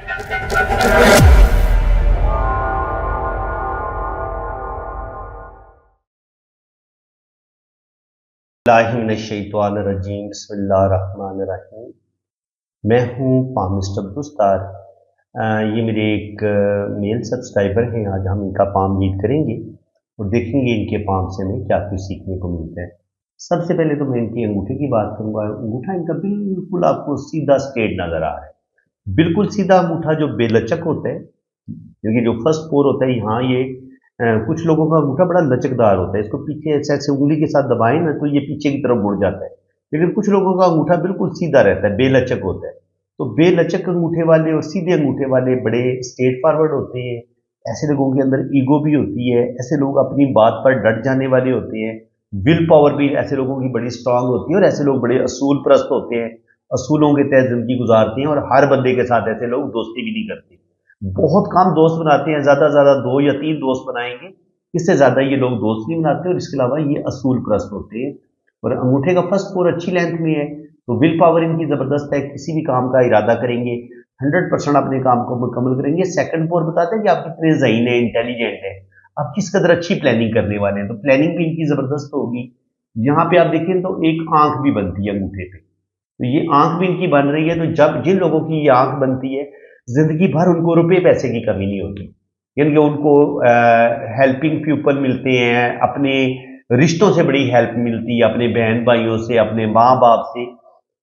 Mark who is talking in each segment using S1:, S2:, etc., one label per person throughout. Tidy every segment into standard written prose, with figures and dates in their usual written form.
S1: बिस्मिल्लाहिर्रहमानिर्रहीम। बिस्मिल्लाहिर्रहमानिर्रहीम। मैं हूँ पामिस्ट अब्दुस्तार। ये मेरे एक मेल सब्सक्राइबर हैं। आज हम इनका पाम रीड करेंगे और देखेंगे इनके पाम से हमें क्या कुछ सीखने को मिलता है। सबसे पहले तो मैं इनके अंगूठे की बात करूँगा। अंगूठा इनका बिल्कुल आपको सीधा स्ट्रेट नज़र आ रहा है, बिल्कुल सीधा अंगूठा जो बेलचक होता है, क्योंकि जो फर्स्ट पोर होता है यहाँ ये कुछ लोगों का अंगूठा बड़ा लचकदार होता है, इसको पीछे ऐसे ऐसे उंगली के साथ दबाएं ना तो ये पीछे की तरफ मुड़ जाता है। लेकिन कुछ लोगों का अंगूठा बिल्कुल सीधा रहता है, बेलचक होता है। तो बेलचक अंगूठे वाले और सीधे अंगूठे वाले बड़े स्ट्रेट फॉरवर्ड होते हैं। ऐसे लोगों के अंदर ईगो भी होती है, ऐसे लोग अपनी बात पर डट जाने वाले होते हैं। विल पावर भी ऐसे लोगों की बड़ी स्ट्रांग होती है और ऐसे लोग बड़े असूल परस्त होते हैं, असूलों के तहत जिंदगी गुजारते हैं और हर बंदे के साथ ऐसे लोग दोस्ती भी नहीं करते। बहुत कम दोस्त बनाते हैं, ज्यादा से ज्यादा 2 या 3 दोस्त बनाएंगे, इससे ज्यादा ये लोग दोस्त नहीं बनाते। और इसके अलावा ये असूल परस्त होते हैं। और अंगूठे का फर्स्ट पोर अच्छी लेंथ में है तो विल पावर इनकी जबरदस्त है, किसी भी काम का इरादा करेंगे 100% अपने काम को मुकम्मल करेंगे। सेकंड पोर बताते हैं कि आप कितने ज़हीन है, इंटेलिजेंट है, आप किस कदर अच्छी प्लानिंग करने वाले हैं, तो प्लानिंग भी इनकी जबरदस्त होगी। यहाँ पे आप देखें तो एक आंख भी बनती है अंगूठे पे, तो ये आंख भी इनकी बन रही है। तो जब जिन लोगों की ये आंख बनती है, जिंदगी भर उनको रुपए पैसे की कमी नहीं होती, यानी कि उनको हेल्पिंग पीपल मिलते हैं, अपने रिश्तों से बड़ी हेल्प मिलती है, अपने बहन भाइयों से, अपने माँ बाप से।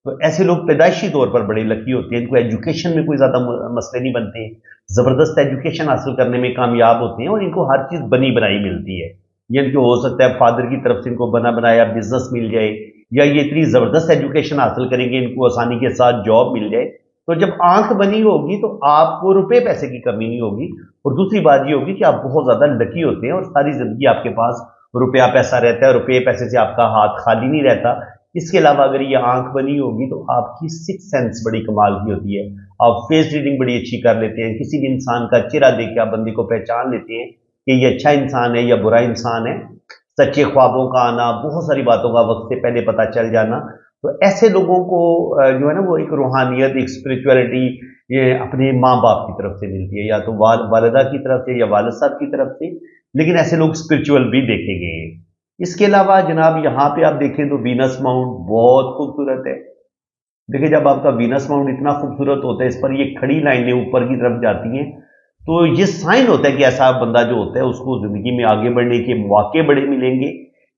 S1: तो ऐसे लोग पैदाइशी तौर पर बड़े लकी होते हैं, इनको एजुकेशन में कोई ज्यादा मसले नहीं बनते, जबरदस्त एजुकेशन हासिल करने में कामयाब होते हैं और इनको हर चीज बनी बनाई मिलती है। ये इनको हो सकता है फादर की तरफ से इनको बना बनाया बिजनेस मिल जाए, या ये इतनी जबरदस्त एजुकेशन हासिल करेंगे इनको आसानी के साथ जॉब मिल जाए। तो जब आंख बनी होगी तो आपको रुपए पैसे की कमी नहीं होगी। और दूसरी बात ये होगी कि आप बहुत ज्यादा लकी होते हैं और सारी जिंदगी आपके पास रुपया पैसा रहता है, रुपये पैसे से आपका हाथ खाली नहीं रहता। इसके अलावा अगर ये आंख बनी होगी तो आपकी सिक्स सेंस बड़ी कमाल की होती है, आप फेस रीडिंग बड़ी अच्छी कर लेते हैं, किसी भी इंसान का चेहरा देख के आप बंदे को पहचान लेते हैं कि ये अच्छा इंसान है या बुरा इंसान है। सच्चे ख्वाबों का आना, बहुत सारी बातों का वक्त से पहले पता चल जाना, तो ऐसे लोगों को जो है ना वो एक रूहानियत, एक स्पिरिचुअलिटी ये अपने माँ बाप की तरफ से मिलती है, या तो वालिदा की तरफ से या वालिद साहब की तरफ से। लेकिन ऐसे लोग स्पिरिचुअल भी देखे गए हैं। इसके अलावा जनाब यहाँ पे आप देखें तो वीनस माउंट बहुत खूबसूरत है। देखिए जब आपका वीनस माउंट इतना खूबसूरत होता है, इस पर ये खड़ी लाइनें ऊपर की तरफ जाती हैं, तो ये साइन होता है कि ऐसा बंदा जो होता है उसको जिंदगी में आगे बढ़ने के मौके बड़े मिलेंगे।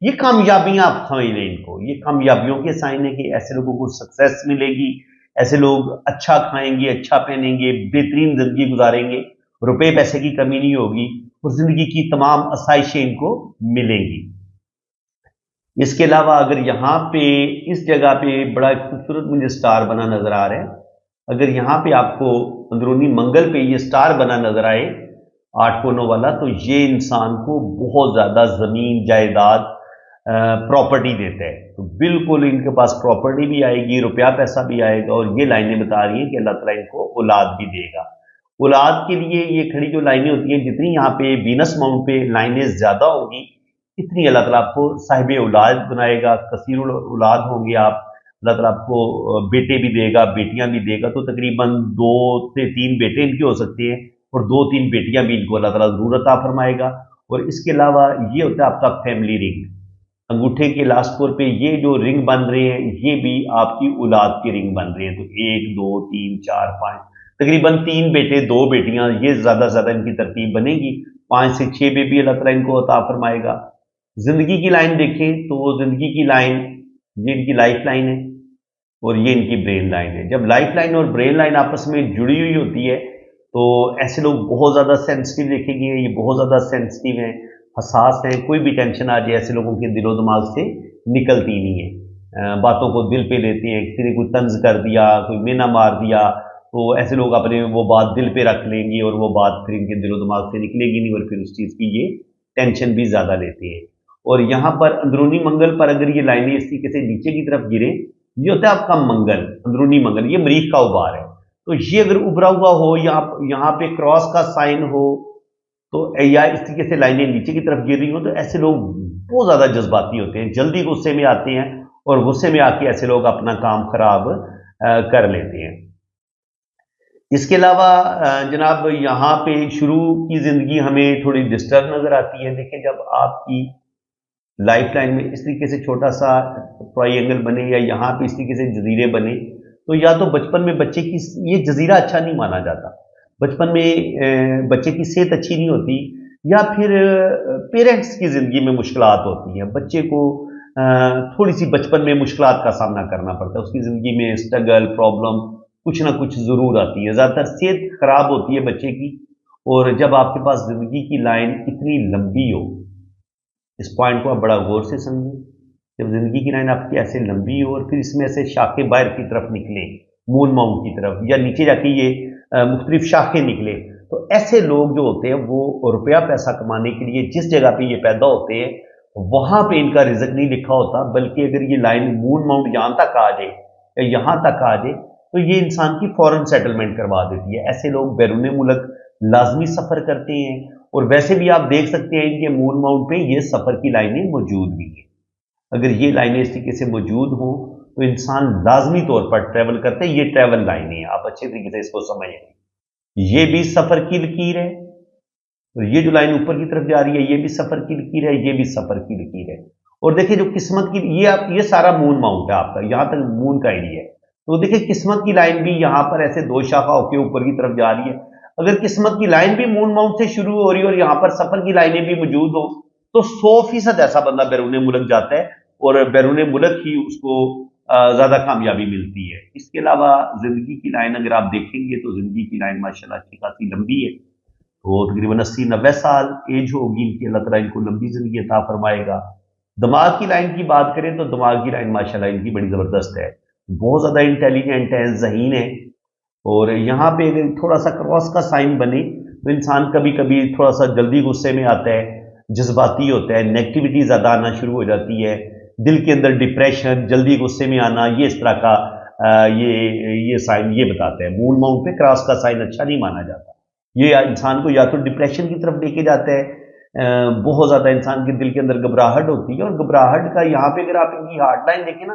S1: ये कामयाबियां आप समझ लें इनको, ये कामयाबियों के साइन है कि ऐसे लोगों को सक्सेस मिलेगी, ऐसे लोग अच्छा खाएंगे, अच्छा पहनेंगे, बेहतरीन जिंदगी गुजारेंगे, रुपए पैसे की कमी नहीं होगी और जिंदगी की तमाम आसाइशें इनको मिलेंगी। इसके अलावा अगर यहाँ पे इस जगह पे बड़ा खूबसूरत मुझे स्टार बना नजर आ रहा है, अगर यहाँ पे आपको अंदरूनी मंगल पे ये स्टार बना नजर आए 8 कोनों वाला, तो ये इंसान को बहुत ज्यादा जमीन जायदाद प्रॉपर्टी देता है। तो बिल्कुल इनके पास प्रॉपर्टी भी आएगी, रुपया पैसा भी आएगा। और ये लाइनें बता रही हैं कि अल्लाह ताला इनको औलाद भी देगा। औलाद के लिए ये खड़ी जो लाइनें होती हैं, जितनी यहाँ पे वीनस माउंट पे लाइनें ज्यादा होंगी इतनी अल्लाह ताला आपको साहिब औलाद बनाएगा, कसीर औलाद होंगे आप, अल्लाह ताला आपको बेटे भी देगा, बेटियां भी देगा। तो तकरीबन 2 से 3 बेटे इनके हो सकते हैं और 2-3 बेटियां भी इनको अल्लाह ताला जरूर अता फरमाएगा। और इसके अलावा ये होता है आपका फैमिली रिंग, अंगूठे के लास्ट पोर पे ये जो रिंग बन रहे हैं ये भी आपकी औलाद की रिंग बन रहे हैं। तो 1 2 3 4 5 तकरीबन 3 बेटे 2 बेटियां, ये ज्यादा से ज्यादा इनकी तरतीब बनेगी। 5 से 6 बेबी अल्लाह ताला इनको अता फरमाएगा। जिंदगी की लाइन देखें तो जिंदगी की लाइन ये इनकी लाइफ लाइन है और ये इनकी ब्रेन लाइन है। जब लाइफ लाइन और ब्रेन लाइन आपस में जुड़ी हुई होती है तो ऐसे लोग बहुत ज्यादा सेंसिटिव देखेंगे, ये बहुत ज्यादा सेंसिटिव हैं, हसास हैं। कोई भी टेंशन आ जाए ऐसे लोगों के दिलो दिमाग से निकलती नहीं है, बातों को दिल पे लेते हैं। किसी ने कोई तंज कर दिया, कोई मेना मार दिया, तो ऐसे लोग अपने वो बात दिल पे रख लेंगे और वो बात फिर इनके दिलो दिमाग से निकलेगी नहीं और फिर उस चीज की ये टेंशन भी ज्यादा लेते हैं। और यहाँ पर अंदरूनी मंगल पर अगर ये लाइनें इस तरीके से नीचे की तरफ गिरे, ये होता है आपका मंगल, अंदरूनी मंगल, ये मरीख का उबार है। तो ये अगर उभरा हुआ हो या यहाँ पे क्रॉस का साइन हो, तो या इस तरीके से लाइनें नीचे की तरफ गिर रही हो, तो ऐसे लोग बहुत ज्यादा जज्बाती होते हैं, जल्दी गुस्से में आते हैं और गुस्से में आके ऐसे लोग अपना काम खराब कर लेते हैं। اس کے علاوہ جناب یہاں پہ شروع کی زندگی ہمیں تھوڑی ڈسٹرب نظر آتی ہے. دیکھیں جب آپ کی لائف لائن میں اس طریقے سے چھوٹا سا ٹرائی اینگل بنے یا یہاں پہ اس طریقے سے جزیرے بنے تو یا تو بچپن میں بچے کی یہ جزیرہ اچھا نہیں مانا جاتا، بچپن میں بچے کی صحت اچھی نہیں ہوتی، یا پھر پیرنٹس کی زندگی میں مشکلات ہوتی ہیں، بچے کو تھوڑی سی بچپن میں مشکلات کا سامنا کرنا پڑتا ہے، اس کی زندگی میں اسٹرگل پرابلم کچھ نہ کچھ ضرور آتی ہے، زیادہ تر صحت خراب ہوتی ہے بچے کی. اور جب آپ کے پاس زندگی کی لائن اتنی لمبی ہو، اس پوائنٹ کو آپ بڑا غور سے سمجھیں، جب زندگی کی لائن آپ کی ایسے لمبی ہو اور پھر اس میں سے شاخیں باہر کی طرف نکلیں، مون ماؤنٹ کی طرف، یا نیچے جا کے یہ مختلف شاخیں نکلیں، تو ایسے لوگ جو ہوتے ہیں وہ روپیہ پیسہ کمانے کے لیے جس جگہ پہ یہ پیدا ہوتے ہیں وہاں پہ ان کا رزق نہیں لکھا ہوتا، بلکہ اگر یہ لائن مون ماؤنٹ یہاں تک آ جائے یا یہاں تک آ جائے تو یہ انسان کی فوراً سیٹلمنٹ کروا دیتی ہے. ایسے لوگ بیرون ملک لازمی سفر کرتے ہیں، اور ویسے بھی آپ دیکھ سکتے ہیں کہ مون ماؤنٹ پہ یہ سفر کی لائنیں موجود بھی ہیں. اگر یہ لائنیں اس طریقے سے موجود ہوں تو انسان لازمی طور پر ٹریول کرتے ہیں. یہ ٹریول لائنیں ہیں، آپ اچھے طریقے سے اس کو سمجھیں. یہ بھی سفر کی لکیر ہے، اور یہ جو لائن اوپر کی طرف جا رہی ہے یہ بھی سفر کی لکیر ہے، یہ بھی سفر کی لکیر ہے. اور دیکھیں جو قسمت کی یہ سارا مون ماؤنٹ ہے آپ کا، یہاں تک مون کا ایریا ہے. تو دیکھیں قسمت کی لائن بھی یہاں پر ایسے دو شاخہ ہو کے اوپر کی طرف جا رہی ہے. اگر قسمت کی لائن بھی مون ماؤنٹ سے شروع ہو رہی ہے اور یہاں پر سفر کی لائنیں بھی موجود ہوں تو 100% ایسا بندہ بیرون ملک جاتا ہے اور بیرون ملک ہی اس کو زیادہ کامیابی ملتی ہے. اس کے علاوہ زندگی کی لائن اگر آپ دیکھیں گے تو زندگی کی لائن ماشاءاللہ اچھی خاصی لمبی ہے. تو تقریباً 80-90 سال ایج ہوگی ان کی، اللہ تعالیٰ ان کو لمبی زندگی عطا فرمائے گا. دماغ کی لائن کی بات کریں تو دماغ کی لائن ماشاءاللہ ان کی بڑی زبردست ہے، بہت زیادہ انٹیلیجنٹ ہے، ذہین ہے. اور یہاں پہ اگر تھوڑا سا کراس کا سائن بنے تو انسان کبھی کبھی تھوڑا سا جلدی غصے میں آتا ہے، جذباتی ہوتا ہے، نیگیٹیوٹی زیادہ آنا شروع ہو جاتی ہے، دل کے اندر ڈپریشن، جلدی غصے میں آنا، یہ اس طرح کا یہ سائن یہ بتاتا ہے. مون ماؤنٹ پہ کراس کا سائن اچھا نہیں مانا جاتا. یہ انسان کو یا تو ڈپریشن کی طرف لے کے جاتا ہے، بہت زیادہ انسان کے دل کے اندر گھبراہٹ ہوتی ہے. اور گھبراہٹ کا یہاں پہ اگر آپ ان کی ہارڈ لائن دیکھیں نا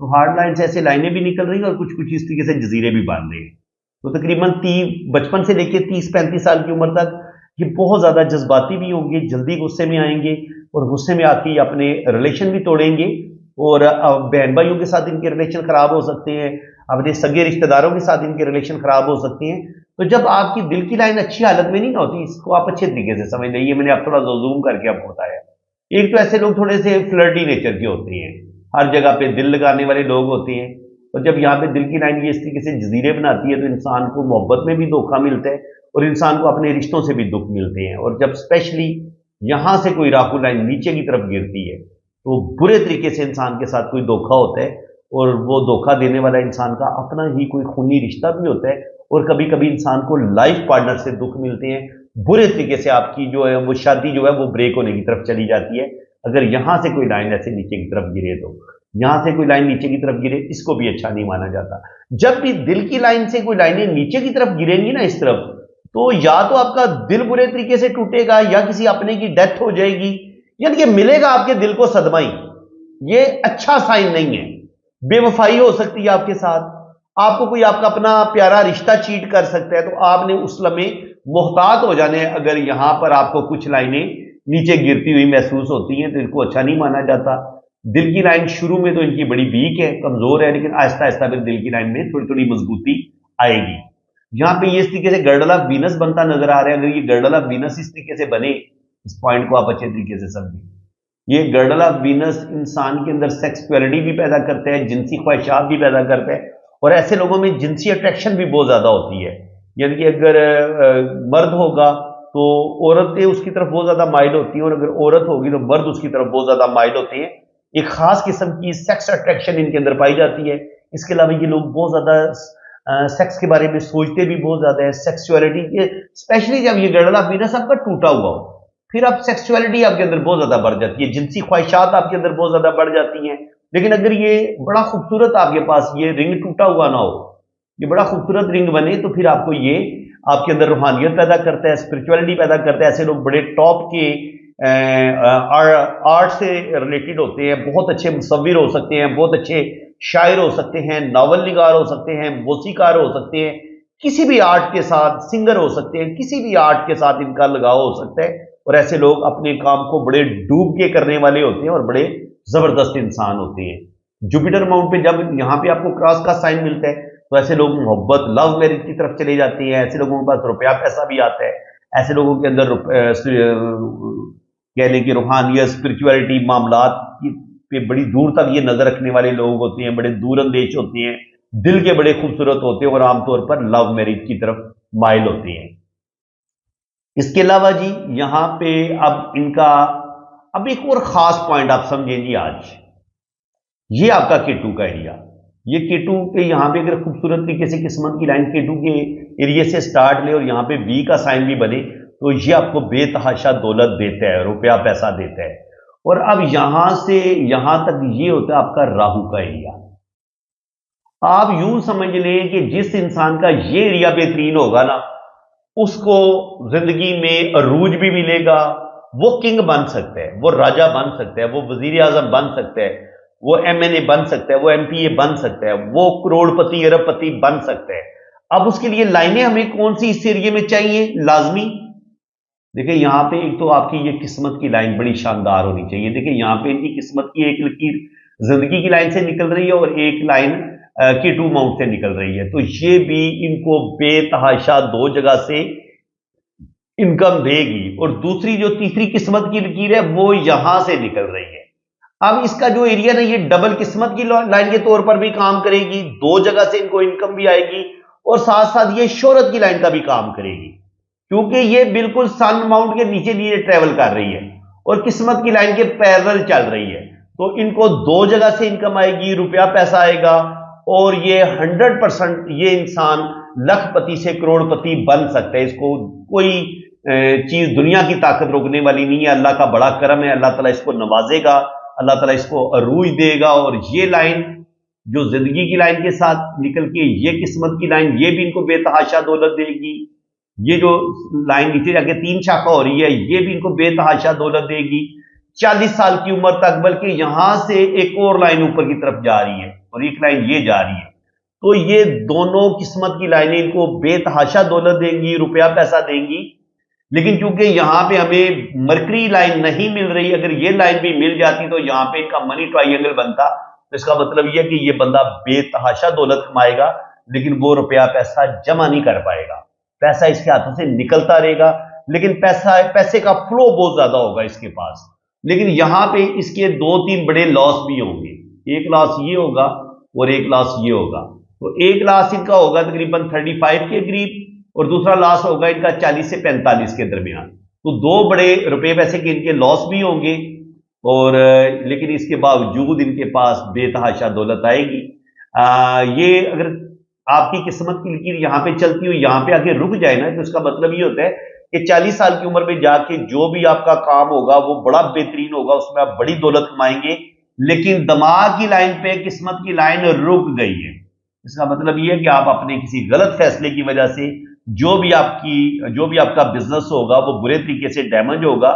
S1: تو ہارڈ لائن سے ایسے لائنیں بھی نکل رہی ہیں اور کچھ اس طریقے سے جزیرے بھی باندھ رہے ہیں. تو تقریباً بچپن سے لے کے 30-35 سال کی عمر تک یہ بہت زیادہ جذباتی بھی ہوں گے، جلدی غصے میں آئیں گے، اور غصے میں آ کے اپنے ریلیشن بھی توڑیں گے، اور بہن بھائیوں کے ساتھ ان کے ریلیشن خراب ہو سکتے ہیں، اپنے سگے رشتہ داروں کے ساتھ ان کے ریلیشن خراب ہو سکتے ہیں. تو جب آپ کی دل کی لائن اچھی حالت میں نہیں نہ ہوتی، اس کو آپ اچھے طریقے سے سمجھ لیں. یہ میں نے آپ تھوڑا زوم کر کے آپ کو بتایا. ایک تو ایسے لوگ تھوڑے سے فلرٹی نیچر کے ہوتے ہیں، ہر جگہ پہ دل لگانے والے لوگ ہوتے ہیں، اور جب یہاں پہ دل کی لائن یہ اس طریقے سے جزیرے بناتی ہے تو انسان کو محبت میں بھی دھوکہ ملتا ہے اور انسان کو اپنے رشتوں سے بھی دکھ ملتے ہیں. اور جب اسپیشلی یہاں سے کوئی راہو لائن نیچے کی طرف گرتی ہے تو برے طریقے سے انسان کے ساتھ کوئی دھوکہ ہوتا ہے، اور وہ دھوکہ دینے والا انسان کا اپنا ہی کوئی خونی رشتہ بھی ہوتا ہے، اور کبھی کبھی انسان کو لائف پارٹنر سے دکھ ملتے ہیں. برے طریقے سے آپ کی جو ہے وہ شادی جو ہے وہ بریک ہونے کی طرف چلی جاتی ہے اگر یہاں سے کوئی لائن ایسے نیچے کی طرف گرے. تو یہاں سے کوئی لائن نیچے کی طرف گرے اس کو بھی اچھا نہیں مانا جاتا. جب بھی دل کی لائن سے کوئی لائنیں نیچے کی طرف گریں گی نا اس طرف، تو یا تو آپ کا دل برے طریقے سے ٹوٹے گا یا کسی اپنے کی ڈیتھ ہو جائے گی، یعنی کہ ملے گا آپ کے دل کو صدمہ ہی. یہ اچھا سائن نہیں ہے. بے وفائی ہو سکتی ہے آپ کے ساتھ، آپ کو کوئی آپ کا اپنا پیارا رشتہ چیٹ کر سکتا ہے، تو آپ نے اس لمحے محتاط ہو جانے ہیں. اگر یہاں پر آپ کو کچھ لائنیں نیچے گرتی ہوئی محسوس ہوتی ہیں تو ان کو اچھا نہیں مانا جاتا. دل کی لائن شروع میں تو ان کی بڑی ویک ہے، کمزور ہے، لیکن آہستہ آہستہ پھر دل کی لائن میں تھوڑی تھوڑی مضبوطی آئے گی. یہاں پہ یہ اس طریقے سے گرڈل آف وینس بنتا نظر آ رہا ہے. اگر یہ گرڈل آف وینس اس طریقے سے بنے، اس پوائنٹ کو آپ اچھے طریقے سے سمجھیں. یہ گرڈل آف وینس انسان کے اندر سیکسولیٹی بھی پیدا کرتا ہے، جنسی خواہشات بھی پیدا کرتا ہے، اور ایسے لوگوں میں جنسی اٹریکشن بھی بہت زیادہ ہوتی ہے. یعنی کہ اگر مرد ہوگا تو عورتیں اس کی طرف بہت زیادہ مائل ہوتی ہیں، اور اگر عورت ہوگی تو مرد اس کی طرف بہت زیادہ مائل ہوتے ہیں. ایک خاص قسم کی سیکس اٹریکشن ان کے اندر پائی جاتی ہے. اس کے علاوہ یہ لوگ بہت زیادہ سیکس کے بارے میں سوچتے بھی بہت زیادہ ہے. سیکسولیٹی اسپیشلی جب یہ گرڈل آف وینس آپ کا ٹوٹا ہوا ہو، پھر اب سیکسولیٹی آپ کے اندر بہت زیادہ بڑھ جاتی ہے، جنسی خواہشات آپ کے اندر بہت زیادہ بڑھ جاتی ہیں. لیکن اگر یہ بڑا خوبصورت آپ کے پاس یہ رنگ ٹوٹا ہوا نہ ہو، یہ بڑا خوبصورت رنگ بنے، تو پھر آپ کو یہ آپ کے اندر روحانیت پیدا کرتا ہے، اسپرچولیٹی پیدا کرتا ہے. ایسے لوگ بڑے ٹاپ کے آرٹ سے ریلیٹڈ ہوتے ہیں، بہت اچھے مصور ہو سکتے ہیں، بہت اچھے شاعر ہو سکتے ہیں، ناول نگار ہو سکتے ہیں، موسیقار ہو سکتے ہیں. किसी भी आर्ट के साथ, सिंगर हो सकते हैं, किसी भी आर्ट के साथ इनका लगाव हो सकता है, और ऐसे लोग अपने काम को बड़े डूब के करने वाले होते हैं और बड़े जबरदस्त इंसान होते हैं। जुपिटर माउंट पे जब यहाँ पे आपको क्रॉस का साइन मिलता है तो ऐसे लोग मोहब्बत, लव मैरिज की तरफ चले जाते हैं, ऐसे लोगों के पास रुपया पैसा भी आता है, ऐसे लोगों के अंदर कह लें कि रूहानियत, स्पिरिचुअलिटी, मामलात की पे बड़ी दूर तक ये नजर रखने वाले लोग होते हैं, बड़े दूर अंदेश होते हैं, दिल के बड़े खूबसूरत होते हैं और आमतौर पर लव मैरिज की तरफ माइल होते हैं। इसके अलावा जी यहां पे अब इनका अब एक और खास पॉइंट आप समझें जी, आज ये आपका केटू का एरिया, ये केटू के यहां पे अगर खूबसूरत तरीके से किस्मत की लाइन केटू के एरिया से स्टार्ट ले और यहां पे बी का साइन भी बने तो ये आपको बेतहाशा दौलत देता है, रुपया पैसा देता है। और अब यहां से यहां तक ये होता है आपका राहु का एरिया। आप यूं समझ लें कि जिस इंसान का ये एरिया बेहतरीन होगा ना, उसको जिंदगी में अरूज भी मिलेगा, वो किंग बन सकता है, वो राजा बन सकता है, वो वजीर आजम बन सकता है, वो एमएनए बन सकता है, वो एमपीए बन सकता है, वो करोड़पति अरबपति बन सकता है। अब उसके लिए लाइनें हमें कौन सी इस एरिया में चाहिए लाजमी? देखिए यहां पे एक तो आपकी ये किस्मत की लाइन बड़ी शानदार होनी चाहिए। देखिए यहां पे इनकी किस्मत की एक लकीर जिंदगी की लाइन से निकल रही है और एक लाइन केटू माउंट से निकल रही है, तो ये भी इनको बेतहाशा दो जगह से इनकम देगी। और दूसरी जो तीसरी किस्मत की लकीर है वो यहां से निकल रही है। अब इसका जो एरिया ना ये डबल किस्मत की लाइन के तौर पर भी काम करेगी, दो जगह से इनको इनकम भी आएगी और साथ साथ ये शोहरत की लाइन का भी काम करेगी, क्योंकि ये बिल्कुल सन माउंट के नीचे नीचे ट्रेवल कर रही है और किस्मत की लाइन के पैरेलल चल रही है। तो इनको दो जगह से इनकम आएगी, रुपया पैसा आएगा और ये 100% ये इंसान लखपति से करोड़पति बन सकता है। इसको कोई चीज दुनिया की ताकत रोकने वाली नहीं है। अल्लाह का बड़ा करम है, अल्लाह ताला इसको नवाजेगा, अल्लाह ताला इसको अरूज देगा। और ये लाइन जो जिंदगी की लाइन के साथ निकल के ये किस्मत की लाइन, ये भी इनको बेतहाशा दौलत देगी। ये जो लाइन नीचे जाके 3 शाखा हो रही है ये भी इनको बेतहाशा दौलत देगी 40 साल की उम्र तक। बल्कि यहां से एक और लाइन ऊपर की तरफ जा रही है और एक लाइन ये जा रही है। तो ये दोनों किस्मत की लाइनें इनको बेतहाशा दौलत देंगी, रुपया पैसा देंगी। लेकिन चूंकि यहां पे हमें मरकरी लाइन नहीं मिल रही, अगर ये लाइन भी मिल जाती तो यहां पे इनका मनी ट्राइंगल बनता। तो इसका मतलब यह कि ये बंदा बेतहाशा दौलत कमाएगा लेकिन वो रुपया पैसा जमा नहीं कर पाएगा। पैसा इसके हाथों से निकलता रहेगा लेकिन पैसे का फ्लो बहुत ज्यादा होगा इसके पास। लेकिन यहां पे इसके 2-3 बड़े लॉस भी होंगे। एक लॉस ये होगा और एक लॉस ये होगा। तो एक लॉस इनका होगा तकरीबन 35 के करीब और दूसरा लॉस होगा इनका 40 से 45 के दरमियान। तो दो बड़े रुपए पैसे के इनके लॉस भी होंगे और लेकिन इसके बावजूद इनके पास बेतहाशा दौलत आएगी। ये अगर आपकी किस्मत की लकीर यहां पे चलती हुई यहां पे आके रुक जाए ना, तो इसका मतलब ये होता है कि 40 साल की उम्र में जाके जो भी आपका काम होगा वो बड़ा बेहतरीन होगा, उसमें आप बड़ी दौलत कमाएंगे। लेकिन दिमाग की लाइन पे किस्मत की लाइन रुक गई है। इसका मतलब ये है कि आप अपने किसी गलत फैसले की वजह से जो भी आपका बिजनेस होगा वो बुरे तरीके से डैमेज होगा।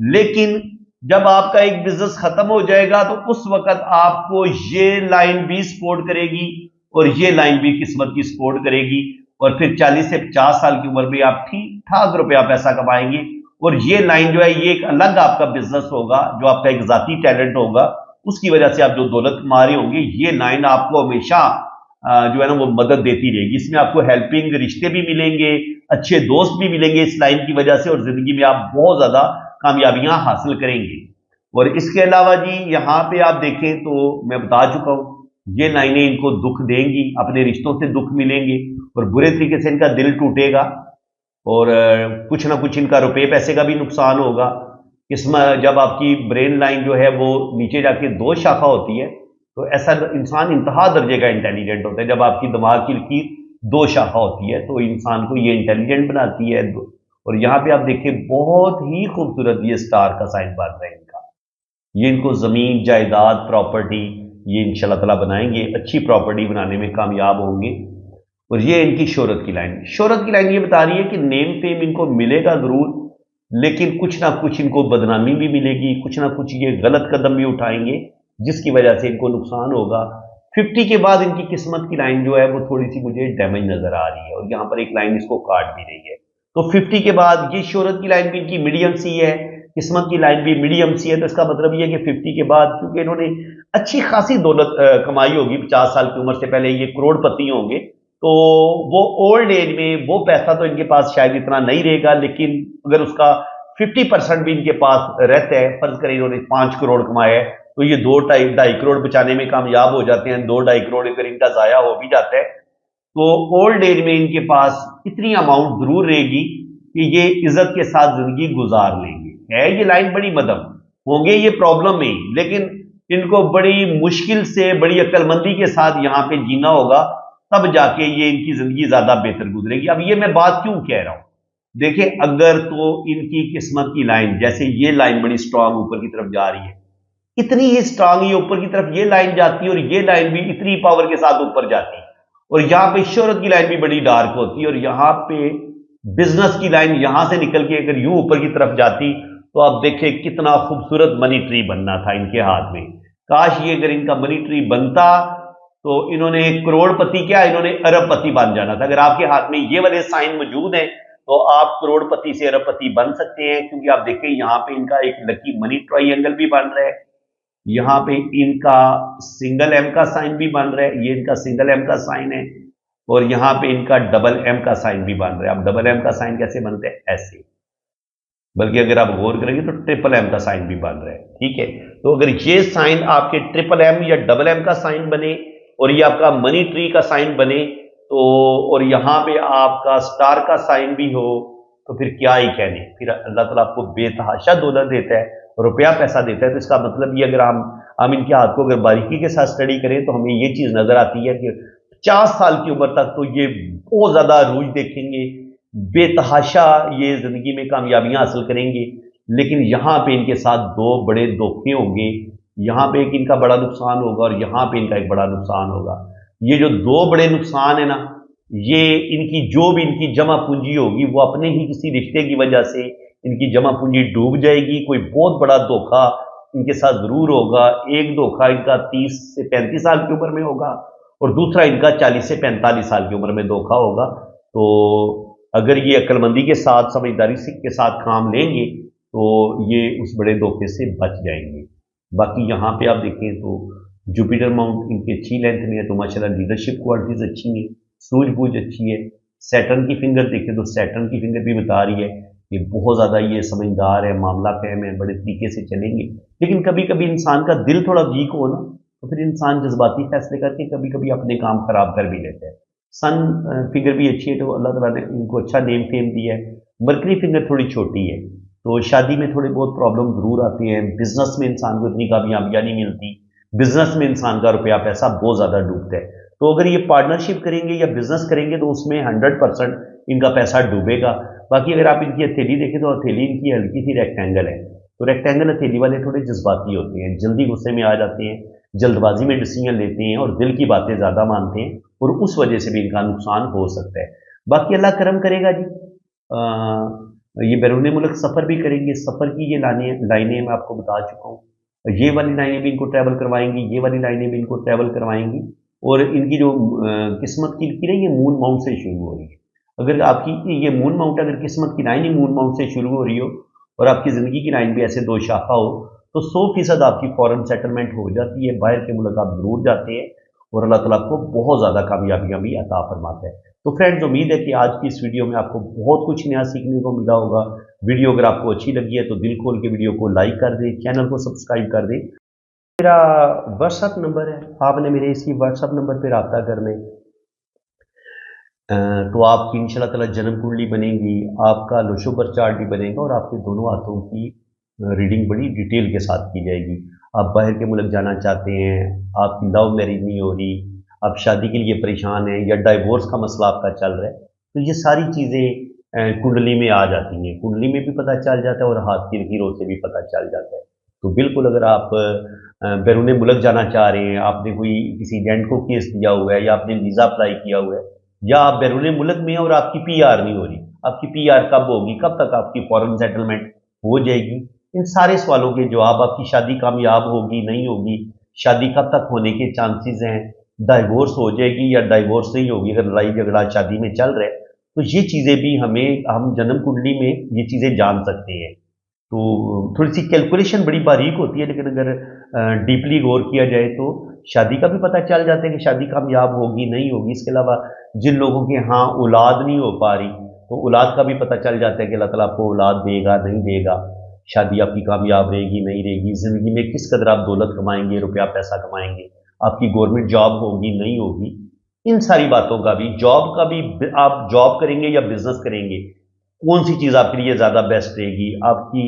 S1: लेकिन जब आपका एक बिजनेस खत्म हो जाएगा तो उस वक्त आपको ये लाइन भी सपोर्ट करेगी और ये लाइन भी किस्मत की सपोर्ट करेगी और फिर 40 से 50 साल की उम्र में आप ठीक ठाक रुपया पैसा कमाएंगे। और ये लाइन जो है ये एक अलग आपका बिजनेस होगा, जो आपका एक जाती टैलेंट होगा, उसकी वजह से आप जो दौलत कमा रहे होंगे। ये लाइन आपको हमेशा जो है ना वो मदद देती रहेगी। इसमें आपको हेल्पिंग रिश्ते भी मिलेंगे, अच्छे दोस्त भी मिलेंगे इस लाइन की वजह से, और जिंदगी में आप बहुत ज्यादा कामयाबियां हासिल करेंगे। और इसके अलावा जी यहाँ पे आप देखें तो मैं बता चुका हूं ये लाइनें इनको दुख देंगी, अपने रिश्तों से दुख मिलेंगे और बुरे तरीके से इनका दिल टूटेगा और कुछ ना कुछ इनका रुपये पैसे का भी नुकसान होगा। इसमें जब आपकी ब्रेन लाइन जो है वो नीचे जाके 2 शाखा होती है तो ऐसा इंसान इंतहा दर्जे का इंटेलिजेंट होता है। जब आपकी दिमाग की लकीर 2 शाखा होती है तो इंसान को ये इंटेलिजेंट बनाती है। और यहाँ पे आप देखें बहुत ही खूबसूरत ये स्टार का साइन बन रहा है इनका। ये इनको जमीन जायदाद प्रॉपर्टी ये इंशाल्लाह ताला बनाएंगे, अच्छी प्रॉपर्टी बनाने में कामयाब होंगे। और ये इनकी शोहरत की लाइन ये बता रही है कि नेम फेम इनको मिलेगा जरूर, लेकिन कुछ ना कुछ इनको बदनामी भी मिलेगी, कुछ ना कुछ ये गलत कदम भी उठाएंगे जिसकी वजह से इनको नुकसान होगा। 50 के बाद इनकी किस्मत की लाइन जो है वो थोड़ी सी मुझे डैमेज नजर आ रही है, और यहाँ पर एक लाइन इसको काट भी रही है। तो 50 के बाद ये शोहरत की लाइन भी इनकी मीडियम सी है, किस्मत की लाइन भी मीडियम सी है। तो इसका मतलब ये है कि 50 के बाद क्योंकि इन्होंने अच्छी खासी दौलत कमाई होगी, 50 साल की उम्र से पहले ये करोड़पति होंगे, तो वो ओल्ड एज में वो पैसा तो इनके पास शायद इतना नहीं रहेगा, लेकिन अगर उसका 50% भी इनके पास रहता है, फर्ज करें इन्होंने 5 करोड़ कमाया है, तो ये 2-2.5 करोड़ बचाने में कामयाब हो जाते हैं। 2-2.5 करोड़ अगर इनका जाया हो भी जाता है, तो ओल्ड एज में इनके पास इतनी अमाउंट जरूर रहेगी कि ये इज्जत के साथ जिंदगी गुजार लेंगे। है ये लाइन बड़ी मध्यम, होंगे ये प्रॉब्लम में, लेकिन इनको बड़ी मुश्किल से बड़ी अक्लमंदी के साथ यहाँ पे जीना होगा, तब जाके ये इनकी जिंदगी ज्यादा बेहतर गुजरेगी। अब ये मैं बात क्यों कह रहा हूं, देखिए अगर तो इनकी किस्मत की लाइन, जैसे ये लाइन बड़ी स्ट्रांग ऊपर की तरफ जा रही है, इतनी ही स्ट्रांग ये ऊपर की तरफ ये लाइन जाती है, और ये लाइन भी इतनी पावर के साथ ऊपर जाती है, और यहां पे शोहरत की लाइन भी बड़ी डार्क होती है, और यहां पे बिजनेस की लाइन यहां से निकल के अगर यूं ऊपर की तरफ जाती, तो आप देखें कितना खूबसूरत मनी ट्री बनना था इनके हाथ में। काश ये अगर इनका मनी ट्री बनता, तो इन्होंने करोड़पति क्या, इन्होंने अरबपति बन जाना था। अगर आपके हाथ में ये वाले साइन मौजूद हैं, तो आप करोड़पति से अरबपति बन सकते हैं, क्योंकि आप देखें यहां पे इनका एक लकी मनी ट्रायंगल भी बन रहा है, यहां पे इनका सिंगल एम का साइन भी बन रहा है, ये इनका सिंगल एम का साइन है, और यहां पे इनका डबल एम का साइन भी बन रहा है। अब डबल एम का साइन कैसे बनते हैं, ऐसे, बल्कि अगर आप गौर करेंगे तो ट्रिपल एम का साइन भी बन रहा है। ठीक है, तो अगर ये साइन आपके ट्रिपल एम या डबल एम का साइन बने, और ये आपका मनी ट्री का साइन बने, तो और यहां पे आपका स्टार का साइन भी हो, तो फिर क्या ही कहने, फिर अल्लाह ताला आपको बेतहाशा दौलत देता है, रुपया पैसा देता है। तो इसका मतलब ये, अगर हम इनके हाथ को अगर बारीकी के साथ स्टडी करें, तो हमें ये चीज नजर आती है कि 50 साल की उम्र तक तो ये बहुत ज्यादा रूज देखेंगे, बेतहाशा ये जिंदगी में कामयाबियां हासिल करेंगे, लेकिन यहां पे इनके साथ दो बड़े धोखे होंगे। यहां पे एक इनका बड़ा नुकसान होगा, और यहां पे इनका एक बड़ा नुकसान होगा। ये जो दो बड़े नुकसान है ना, ये इनकी जो भी इनकी जमा पूंजी होगी, वो अपने ही किसी रिश्ते की वजह से इनकी जमा पूंजी डूब जाएगी। कोई बहुत बड़ा धोखा इनके साथ जरूर होगा। एक धोखा इनका 30 से 35 साल की उम्र में होगा, और दूसरा इनका 40 से 45 साल की उम्र में धोखा होगा। तो अगर ये अक्लमंदी के साथ, समझदारी के साथ काम लेंगे, तो ये उस बड़े धोखे से बच जाएंगे। बाकी यहाँ पे आप देखें तो जुपिटर माउंट इनकी अच्छी लेंथ में है, तो माशाल्लाह लीडरशिप क्वालिटीज अच्छी है, सूझबूझ अच्छी है। सैटर्न की फिंगर देखें तो सैटर्न की फिंगर भी बता रही है कि बहुत ज़्यादा ये समझदार है, मामला फहम है, बड़े तरीके से चलेंगे। लेकिन कभी कभी इंसान का दिल थोड़ा वीक हो ना, तो फिर इंसान जज्बाती फैसले करके कभी कभी अपने काम खराब कर भी लेता है। सन फिंगर भी अच्छी है, तो अल्लाह ताला ने इनको अच्छा नेम फेम दिया है। मरकरी फिंगर थोड़ी छोटी है, तो शादी में थोड़े बहुत प्रॉब्लम जरूर आती हैं। बिजनेस में इंसान को इतनी कामयाबियां नहीं मिलती, बिजनेस में इंसान का रुपया पैसा बहुत ज्यादा डूबता है। तो अगर ये पार्टनरशिप करेंगे या बिजनेस करेंगे, तो उसमें 100% इनका पैसा डूबेगा। बाकी अगर आप इनकी हथेली देखें, तो हथेली इनकी हल्की सी रेक्टेंगल है, तो रेक्टेंगल हथेली वाले थोड़े जज्बाती होते हैं, जल्दी गुस्से में आ जाते हैं, जल्दबाजी में डिसीजन लेते हैं, और दिल की बातें ज्यादा मानते हैं, और उस वजह से भी इनका नुकसान हो सकता है। बाकी अल्लाह करम करेगा जी। ये बैरून मुल्क सफ़र भी करेंगे। सफ़र की ये लाइनें मैं आपको बता चुका हूँ। ये वाली लाइनें भी इनको ट्रैवल करवाएंगी, ये वाली लाइनें भी इनको ट्रैवल करवाएंगी। और इनकी जो किस्मत की ना, ये मून माउंट से शुरू हो रही है। अगर आपकी ये मून माउंट, अगर किस्मत की लाइन ही मून माउंट से शुरू हो रही हो, और आपकी ज़िंदगी की लाइन भी ऐसे दो शाखा हो, तो 100% आपकी फॉरेन सेटलमेंट हो जाती है, बाहर के मुल्क आप जरूर जाते हैं, और अल्लाह ताला आपको बहुत ज़्यादा कामयाबियाँ भी अता फरमाता है। तो फ्रेंड्स, उम्मीद है कि आज की इस वीडियो में आपको बहुत कुछ नया सीखने को मिला होगा। वीडियो अगर आपको अच्छी लगी है, तो दिल खोल के वीडियो को लाइक कर दें, चैनल को सब्सक्राइब कर दें। मेरा व्हाट्सअप नंबर है, आपने मेरे इसी व्हाट्सअप नंबर पर रब्ता कर लें, तो आपकी इंशाल्लाह ताला जन्म कुंडली बनेगी, आपका लोशोबर चार्ट भी बनेगा, और आपके दोनों हाथों की रीडिंग बड़ी डिटेल के साथ की जाएगी। आप बाहर के मुल्क जाना चाहते हैं, आपकी लव मैरिज नहीं हो रही, आप शादी के लिए परेशान हैं, या डाइवोर्स का मसला आपका चल रहा है, तो ये सारी चीज़ें कुंडली में आ जाती हैं। कुंडली में भी पता चल जाता है, और हाथ की लकीरों से भी पता चल जाता है। तो बिल्कुल, अगर आप बैरून मुल्क जाना चाह रहे हैं, आपने कोई किसी एजेंट को केस दिया हुआ है, या आपने वीज़ा अप्लाई किया हुआ है, या आप बैरून मुल्क में हैं और आपकी PR नहीं हो रही, आपकी PR कब होगी, कब तक आपकी फॉरेन सेटलमेंट हो जाएगी, इन सारे सवालों के जवाब, आपकी शादी कामयाब होगी नहीं होगी, शादी कब तक होने के चांसेस हैं, डाइवोर्स हो जाएगी या डाइवोर्स नहीं होगी, अगर लड़ाई झगड़ा शादी में चल रहा है तो ये चीज़ें भी हम जन्म कुंडली में ये चीज़ें जान सकते हैं। तो थोड़ी सी कैलकुलेशन बड़ी बारीक होती है, लेकिन अगर डीपली गौर किया जाए तो शादी का भी पता चल जाता है कि शादी कामयाब होगी नहीं होगी। इसके अलावा जिन लोगों के यहाँ औलाद नहीं हो पा रही तो औलाद का भी पता चल जाता है कि अल्लाह ताला आपको औलाद देगा नहीं देगा, शादी आपकी कामयाब रहेगी नहीं रहेगी, ज़िंदगी में किस कदर आप दौलत कमाएंगे, रुपया पैसा कमाएंगे, आपकी गवर्नमेंट जॉब होगी नहीं होगी। इन सारी बातों का भी, जॉब का भी, आप जॉब करेंगे या बिजनेस करेंगे, कौन सी चीज़ आपके लिए ज़्यादा बेस्ट रहेगी, आपकी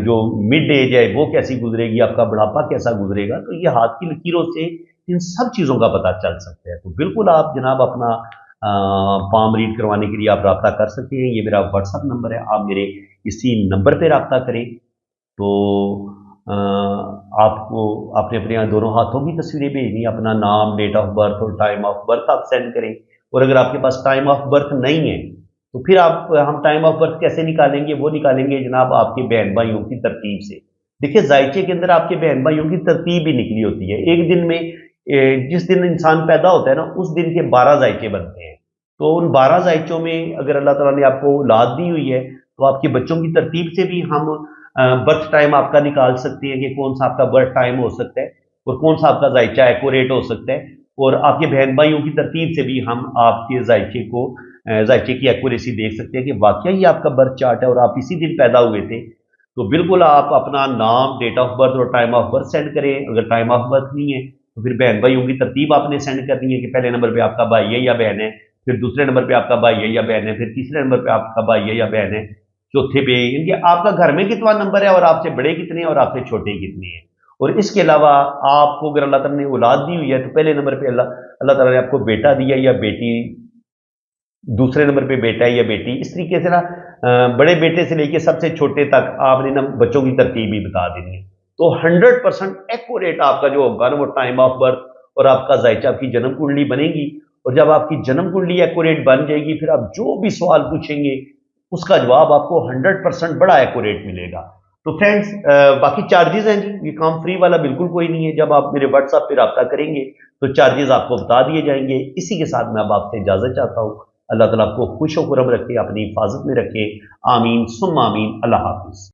S1: जो मिड एज है वो कैसी गुजरेगी, आपका बुढ़ापा कैसा गुजरेगा, तो ये हाथ की लकीरों से इन सब चीज़ों का पता चल सकता है। तो बिल्कुल आप जनाब अपना पाम रीड करवाने के लिए आप रब्ता कर सकते हैं। ये मेरा व्हाट्सअप नंबर है, आप मेरे इसी नंबर पे रब्ता करें। तो आपको आपने अपने यहाँ दोनों हाथों की तस्वीरें भेजनी, अपना नाम, डेट ऑफ बर्थ और टाइम ऑफ बर्थ आप सेंड करें। और अगर आपके पास टाइम ऑफ बर्थ नहीं है तो फिर हम टाइम ऑफ बर्थ कैसे निकालेंगे, वो निकालेंगे जनाब आपके बहन भाइयों की तरतीब से। देखिए जायचे के अंदर आपके बहन भाइयों की तरतीब भी निकली होती है। एक दिन में जिस दिन इंसान पैदा होता है ना, उस दिन के 12 जायचे बनते हैं। तो उन 12 जायचों में अगर अल्लाह ताला ने आपको औलाद दी हुई है तो आपके बच्चों की तरतीब से भी हम बर्थ टाइम आपका निकाल सकते हैं कि कौन सा आपका बर्थ टाइम हो सकता है और कौन सा आपका जायचा एक्यूरेट हो सकता है। और आपके बहन भाइयों की तरतीब से भी हम आपके जायचे की एक्यूरेसी देख सकते हैं कि वाकई ही आपका बर्थ चार्ट है और आप इसी दिन पैदा हुए थे। तो बिल्कुल आप अपना नाम, डेट ऑफ बर्थ और टाइम ऑफ बर्थ सेंड करें। अगर टाइम ऑफ बर्थ नहीं है तो फिर बहन भाइयों की तरतीब आपने सेंड करनी है कि पहले नंबर पे आपका भाई है या बहन है, फिर दूसरे नंबर पे आपका भाई है या बहन है, फिर तीसरे नंबर पे आपका भाई है या बहन है, चौथे पे इनके आपका घर में कितना नंबर है और आपसे बड़े कितने हैं और आपसे छोटे कितने हैं। और इसके अलावा आपको अगर अल्लाह ताला ने औलाद दी हुई है तो पहले नंबर पे अल्लाह ताला ने आपको बेटा दिया या बेटी, दूसरे नंबर पे बेटा है या बेटी। इस तरीके से ना बड़े बेटे से लेके सबसे छोटे तक आपने ना बच्चों की तरतीब भी बता देनी है। तो 100% एक्यूरेट आपका जो होगा ना वो टाइम ऑफ बर्थ और आपका जायचा, आपकी जन्म कुंडली बनेगी। और जब आपकी जन्म कुंडली एक्यूरेट बन जाएगी फिर आप जो भी सवाल पूछेंगे उसका जवाब आपको 100% बड़ा एक्यूरेट मिलेगा। तो फ्रेंड्स बाकी चार्जेस हैं जी, ये काम फ्री वाला बिल्कुल कोई नहीं है। जब आप मेरे व्हाट्सएप पे रब्ता करेंगे तो चार्जेस आपको बता दिए जाएंगे। इसी के साथ मैं अब आपसे इजाजत चाहता हूँ। अल्लाह ताला आपको खुश व खुरम रखे, अपनी हिफाजत में रखे। आमीन सुम्मा आमीन। अल्लाह हाफिज।